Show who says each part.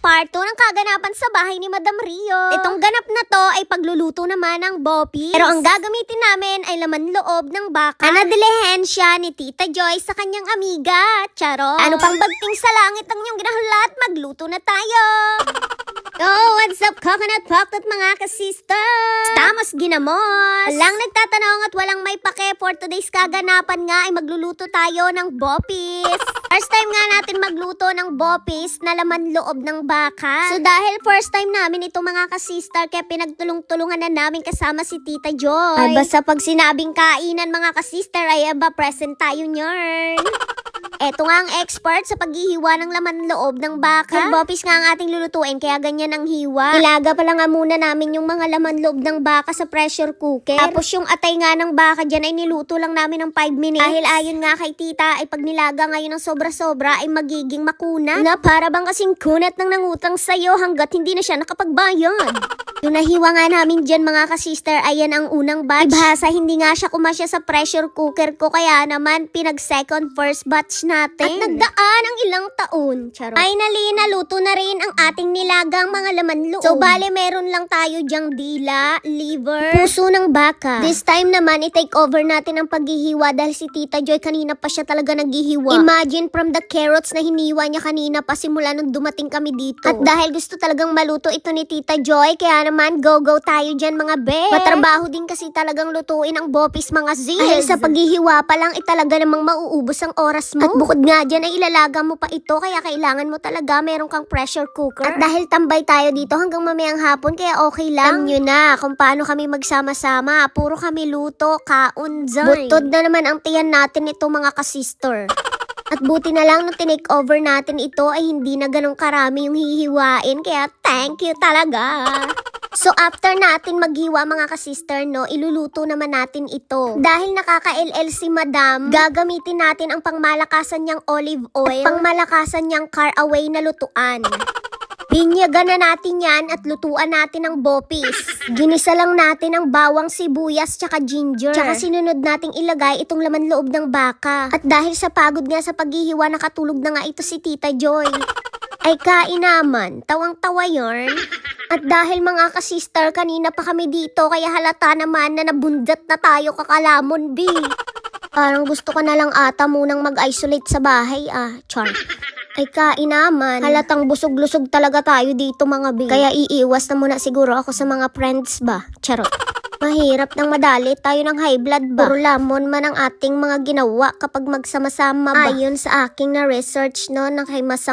Speaker 1: part 2 ng kaganapan sa bahay ni Madam Rio. Itong ganap na to ay pagluluto naman ng bopis. Pero ang gagamitin namin ay laman loob ng baka na nadilihensya ni Tita Joy sa kanyang amiga. Charot! Ano pang bagting sa langit ang iyong ginahulat? Magluto na tayo! Oh, what's up, coconut pop at mga ka-sisters? Estamos ginamos! Walang nagtatanong at walang may pake for today's kaganapan nga ay magluluto tayo ng bopis. First time nga natin magluto ng bopis na laman loob ng baka. So dahil first time namin ito mga ka-sister, kaya pinagtulong-tulungan na namin kasama si Tita Joy. Ay basta pag sinabing kainan mga ka-sister ay aba present tayo nyan. Eto nga ang expert sa paghihiwa ng laman loob ng baka. Bopis nga ang ating lulutuin kaya ganyan ang hiwa. Ilaga pa lang nga muna namin yung mga laman loob ng baka sa pressure cooker. Tapos yung atay nga ng baka dyan ay niluto lang namin ng 5 minutes. Dahil ayon nga kay tita ay pag nilaga ngayon ng sobra-sobra ay magiging makuna. Na para bang kasing kunat ng nangutang sa'yo hanggat hindi na siya nakapagbayad. Yung nahiwa nga namin dyan mga ka-sister, ayan ang unang batch. Ibahasa hindi nga siya kumasya sa pressure cooker ko kaya naman pinag-second first batch natin. At nagdaan ang ilang taon. Charot. Finally, naluto na rin ang ating nilagang mga laman loob. So, bale, meron lang tayo dyang dila, liver, puso ng baka. This time naman, i-take over natin ang paghihiwa dahil si Tita Joy kanina pa siya talaga naghihiwa. Imagine from the carrots na hiniwa niya kanina pa simula nung dumating kami dito. At dahil gusto talagang maluto ito ni Tita Joy, kaya naman, go tayo dyan mga be. Matrabaho din kasi talagang lutuin ang bopis mga zis. Dahil sa paghihiwa pa lang, talaga namang mauubos ang oras mo. At bukod nga dyan ay ilalaga mo pa ito, kaya kailangan mo talaga meron kang pressure cooker. At dahil tambay tayo dito hanggang mamayang hapon, kaya okay lang. Alam nyo na kung paano kami magsama-sama. Puro kami luto, kaon dyan. Butod na naman ang tiyan natin ito mga ka-sister. At buti na lang nung tinake over natin ito ay hindi na ganun karami yung hihiwain, kaya thank you talaga. So after natin maghiwa mga ka-sister, no, iluluto naman natin ito. Dahil nakaka-LL si Madam, gagamitin natin ang pangmalakasan niyang olive oil at pangmalakasan niyang caraway na lutuan. Binyagan na natin yan at lutuan natin ang bopis. Ginisa lang natin ang bawang, sibuyas, tsaka ginger. Tsaka sinunod nating ilagay itong laman loob ng baka. At dahil sa pagod nga sa paghihiwa, nakatulog na nga ito si Tita Joy. Ay kain naman, tawang-tawa yarn. At dahil mga ka-sister, kanina pa kami dito, kaya halata naman na nabundat na tayo kakalamon, B. Parang gusto ko na lang ata munang mag-isolate sa bahay, char. Ay kain naman, halatang busog-lusog talaga tayo dito mga B. Kaya iiwas na muna siguro ako sa mga friends ba, charot. Mahirap nang madali tayo ng high blood ba? Puro lamon man ang ating mga ginawa kapag magsama-sama ba? Ayon sa aking na research no, ng kay